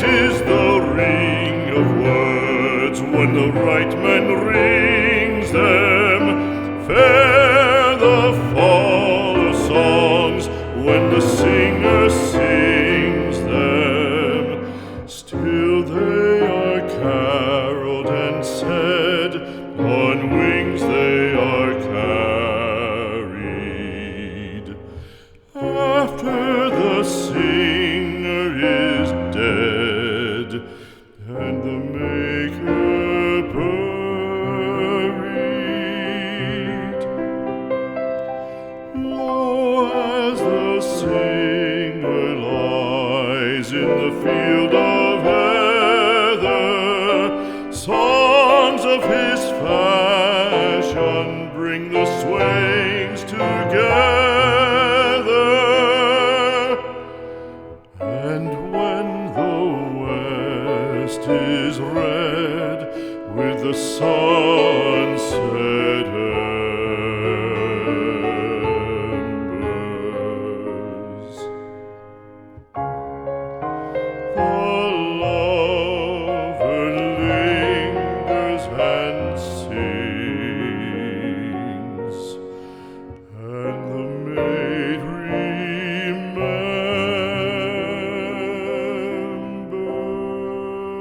is the ring of words when the right man rings them. Fair the fall of songs when the singer sings them. Still they are caroled and said, on wings they are carried. After the singer is dead and the maker buried, lo, as the singer lies in the field of heather, songs of his fashion bring the swains together. And when the west is red with the sunset